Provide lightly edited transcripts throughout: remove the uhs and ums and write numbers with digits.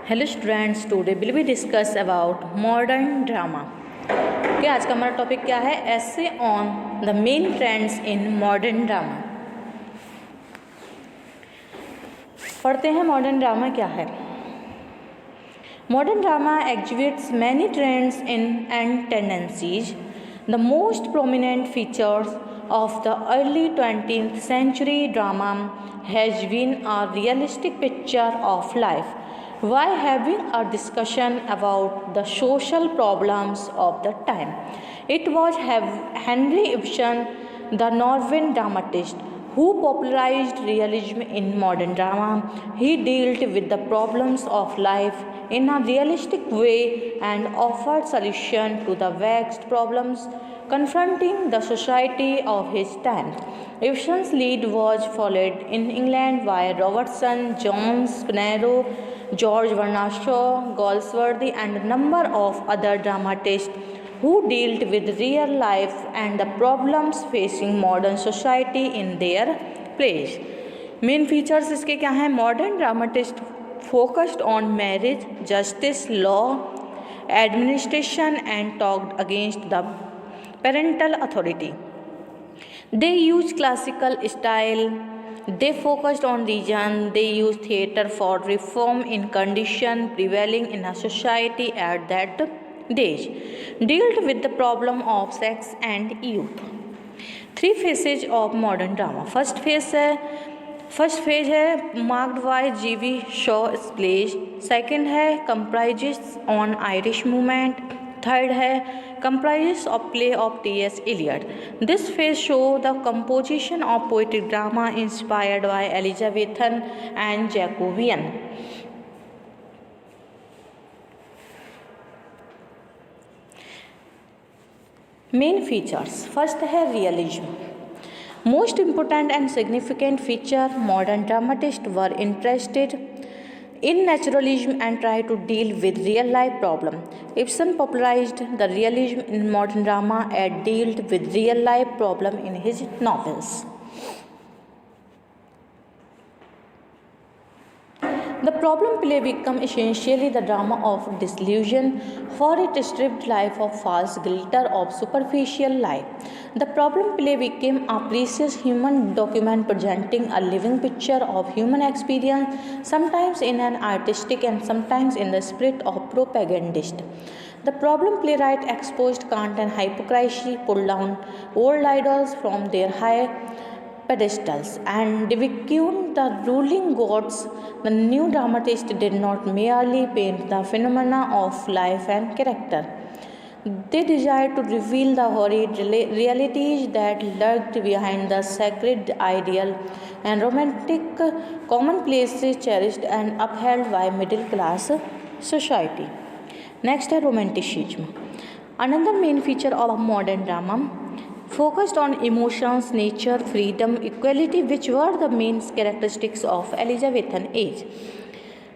Hello students, today will be discuss about modern drama. Okay, आज का हमारा topic क्या है? Essay on the main trends in modern drama. पढ़ते हैं मॉडर्न ड्रामा क्या है। Modern drama exhibits many trends in and tendencies. The most prominent features of the early 20th century drama has been a realistic picture of life while having a discussion about the social problems of the time. It was Henry Ibsen, the Norwegian dramatist, who popularized realism in modern drama. He dealt with the problems of life in a realistic way and offered solutions to the vexed problems confronting the society of his time. Ibsen's lead was followed in England by Robertson, Jones, Pinero, George Bernard Shaw, Goldsworthy, and a number of other dramatists who dealt with real life and the problems facing modern society in their plays. Main features इसके क्या हैं? Modern dramatist focused on marriage, justice, law, administration, and talked against the parental authority. They used classical style. They focused on region. They used theatre for reform in condition prevailing in a society at that day. Dealt with the problem of sex and youth. Three phases of modern drama. First phase है marked by G.V. Shaw plays. Second है comprises on Irish movement. Third है comprises of play of T.S. Eliot. This phase show the composition of poetic drama inspired by Elizabethan and Jacobean. Main features, first है realism. Most important and significant feature, modern dramatists were interested in naturalism and tried to deal with real life problems. Ibsen popularized the realism in modern drama and dealt with real life problems in his novels. The problem play became essentially the drama of disillusion, for it stripped life of false glitter of superficial life. The problem play became a precious human document presenting a living picture of human experience, sometimes in an artistic and sometimes in the spirit of propagandist. The problem playwright exposed cant and hypocrisy, pulled down old idols from their high pedestals, and ridiculed the ruling gods. The new dramatist did not merely paint the phenomena of life and character. They desired to reveal the horrid realities that lurked behind the sacred ideal and romantic commonplaces cherished and upheld by middle class society. Next है romanticism. Another main feature of modern drama focused on emotions, nature, freedom, equality, which were the main characteristics of Elizabethan age.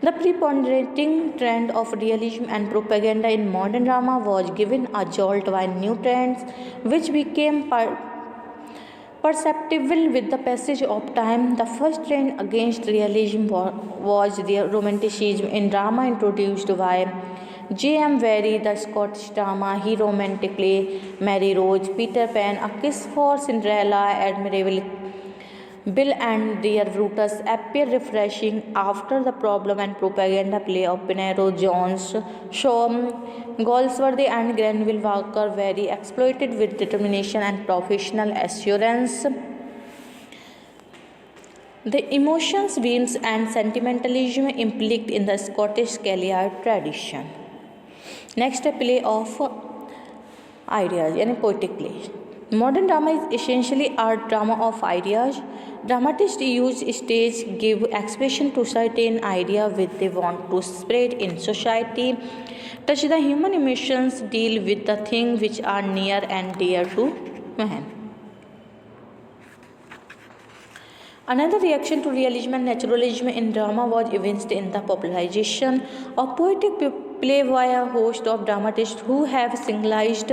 The preponderating trend of realism and propaganda in modern drama was given a jolt by new trends, which became perceptible with the passage of time. The first trend against realism was the romanticism in drama introduced by J.M. Barrie, the Scottish drama hero romantic play Mary Rose, Peter Pan, A Kiss for Cinderella, Admirable Bill and Dear Brutus appear refreshing after the problem and propaganda play of Pinero, Jones, Shaw, Goldsworthy and Granville Walker Very exploited with determination and professional assurance the emotions, whims and sentimentalism implied in the Scottish Gaelic tradition. Next है play of ideas यानी poetic play. Modern drama is essentially a drama of ideas. Dramatists use stage, give expression to certain idea which they want to spread in society, touch the human emotions, deal with the things which are near and dear to man. Another reaction to realism and naturalism in drama was evinced in the popularization of poetic play by a host of dramatists who have signalized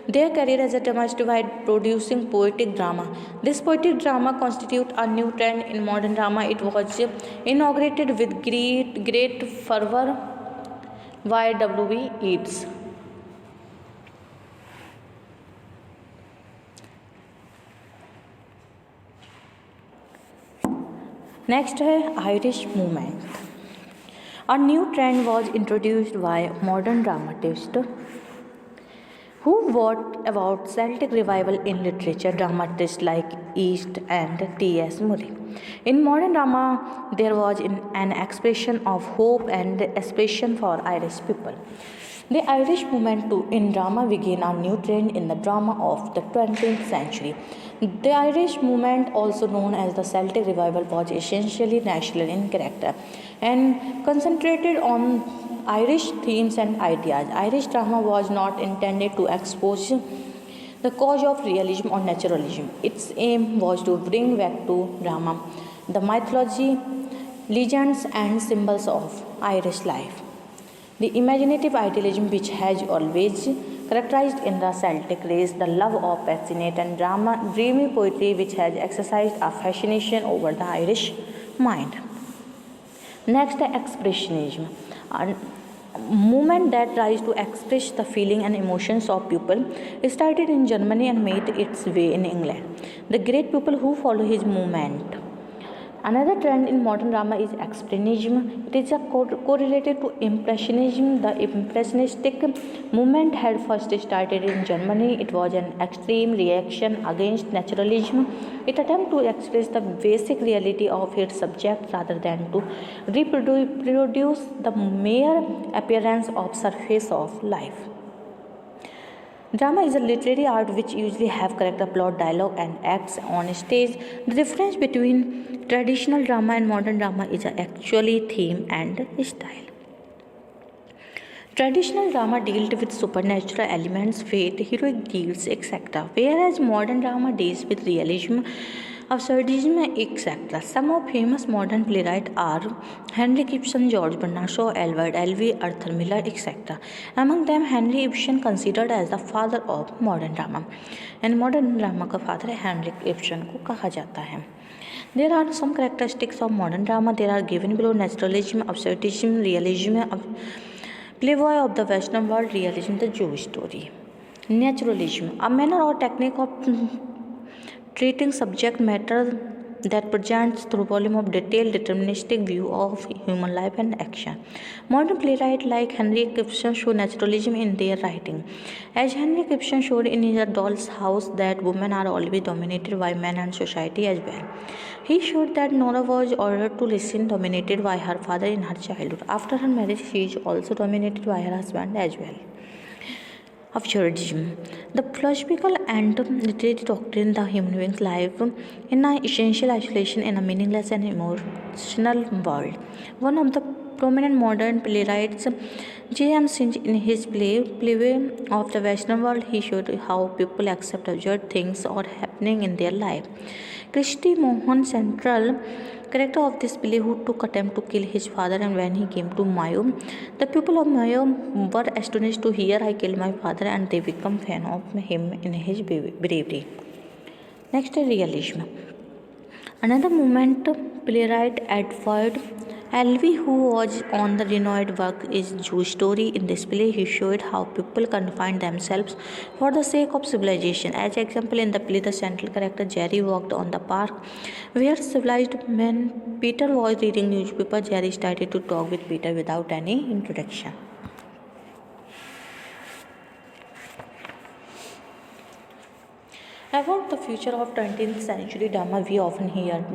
their career as a dramatist by producing poetic drama. This poetic drama constitutes a new trend in modern drama. It was inaugurated with great fervor by W.B. Yeats. Next है Irish movement. A new trend was introduced by modern dramatists who wrote about Celtic revival in literature, dramatists like Yeats and T.S. Murray. In modern drama, there was an expression of hope and aspiration for Irish people. The Irish movement in drama began a new trend in the drama of the 20th century. The Irish movement, also known as the Celtic Revival, was essentially national in character and concentrated on Irish themes and ideas. Irish drama was not intended to expose the cause of realism or naturalism. Its aim was to bring back to drama the mythology, legends, and symbols of Irish life. The imaginative idealism which has always characterized in the Celtic race, the love of passionate and dreamy poetry which has exercised a fascination over the Irish mind. Next, expressionism, a movement that tries to express the feeling and emotions of people, started in Germany and made its way in England. The great people who follow his movement. Another trend in modern drama is expressionism. It is correlated to impressionism. The impressionistic movement had first started in Germany. It was an extreme reaction against naturalism. It attempted to express the basic reality of its subject rather than to reproduce the mere appearance of surface of life. Drama is a literary art which usually have character, plot, dialogue and acts on stage. The difference between traditional drama and modern drama is actually theme and style. Traditional drama dealt with supernatural elements, fate, heroic deeds, etc., whereas modern drama deals with realism, absurdism, etc. Some of famous modern playwrights are Henrik Ibsen, George Bernard Shaw, Edward Elgar, Arthur Miller, etc. Among them, Henrik Ibsen considered as the father of modern drama, and modern drama का father Henrik Ibsen को कहा जाता है. There are some characteristics of modern drama. There are given below: naturalism, absurdism, realism, playboy of the Western world, realism, the Jewish story. Naturalism, a manner or technique of treating subject matter that presents through volume of detailed deterministic view of human life and action. Modern playwrights like Henrik Ibsen show naturalism in their writing. As Henrik Ibsen showed in his Doll's House that women are always dominated by men and society as well. He showed that Nora was ordered to listen dominated by her father in her childhood. After her marriage, she is also dominated by her husband as well. Absurdism, the philosophical and literary doctrine that human beings live in an essential isolation in a meaningless and emotional world. One of the prominent modern playwrights, J.M. Singe, in his Playway of the Western World, he showed how people accept absurd things or happening in their life. Christy Mohan, central character of this play, who took attempt to kill his father, and when he came to Mayo, the people of Mayo were astonished to hear I killed my father, and they become fan of him in his bravery. Next is realism. Another movement playwright Edward Elgar, who was on the renowned work is Jewish Story. In this play, he showed how people confine themselves for the sake of civilization. As example, in the play, the central character Jerry walked on the park where civilized men. Peter was reading newspaper. Jerry started to talk with Peter without any introduction. About the future of 20th century drama, we often hear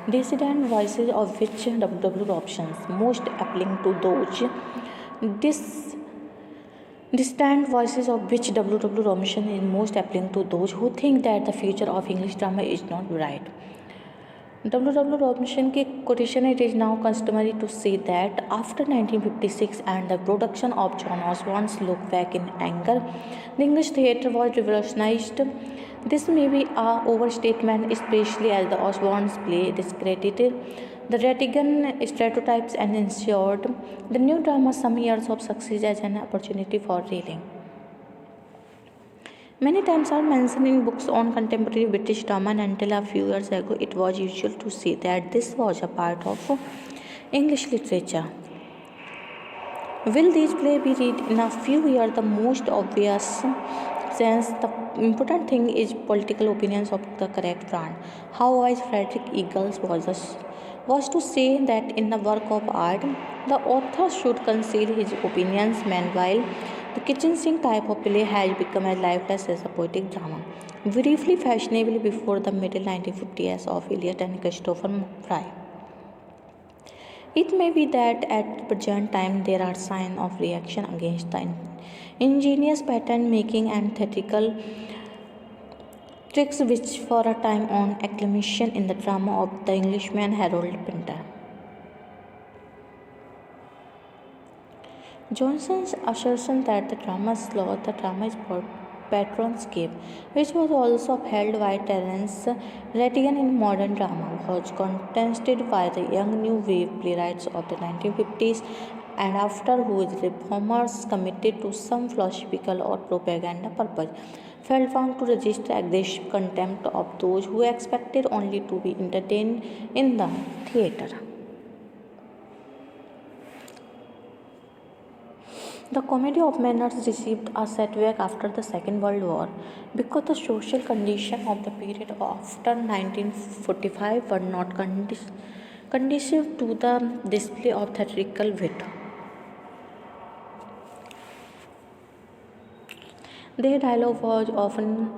dissident voices of which W. Robson's most appealing to those distant voices of which W. Robson is most appealing to those who think that the future of English drama is not bright. W. Robson की quotation: it is now customary to say that after 1956 and the production of John Osborne's Look Back in Anger, the English theatre was revolutionized. This may be an overstatement, especially as the Osborne's play discredited the Rattigan stereotypes and ensured the new drama some years of success as an opportunity for reeling. Many times are mentioned in books on contemporary British drama, and until a few years ago it was usual to say that this was a part of English literature. Will these play be read in a few years? The most obvious sense, the important thing is political opinions of the correct brand. How wise Frederick Eagles was to say that in the work of art, the author should conceal his opinions. Meanwhile, the kitchen sink type of play has become as lifeless as a poetic drama. Briefly fashionable before the middle 1950s of Eliot and Christopher Fry. It may be that at present time there are signs of reaction against the ingenious pattern making and theatrical tricks which for a time won acclamation in the drama of the Englishman Harold Pinter. Johnson's assertion that the drama is law, the drama is patronscape, which was also upheld by Terence Rattigan in modern drama, was contested by the young new wave playwrights of the 1950s and after whose reformers committed to some philosophical or propaganda purpose felt bound to register aggressive contempt of those who expected only to be entertained in the theatre. The Comedy of Manners received a setback after the Second World War because the social conditions of the period after 1945 were not conducive to the display of theatrical wit. Their dialogue was often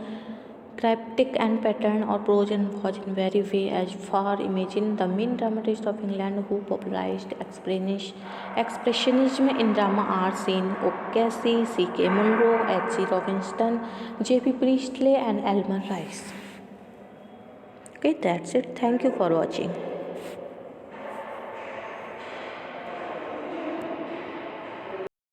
cryptic and patterned or prose and was in very way as far imagine the main dramatist of England who popularized expressionism in drama art scene O'Casey, C.K. Munro, H.G. Robinson, J.P. Priestley and Elmer Rice. Okay, that's it. Thank you for watching.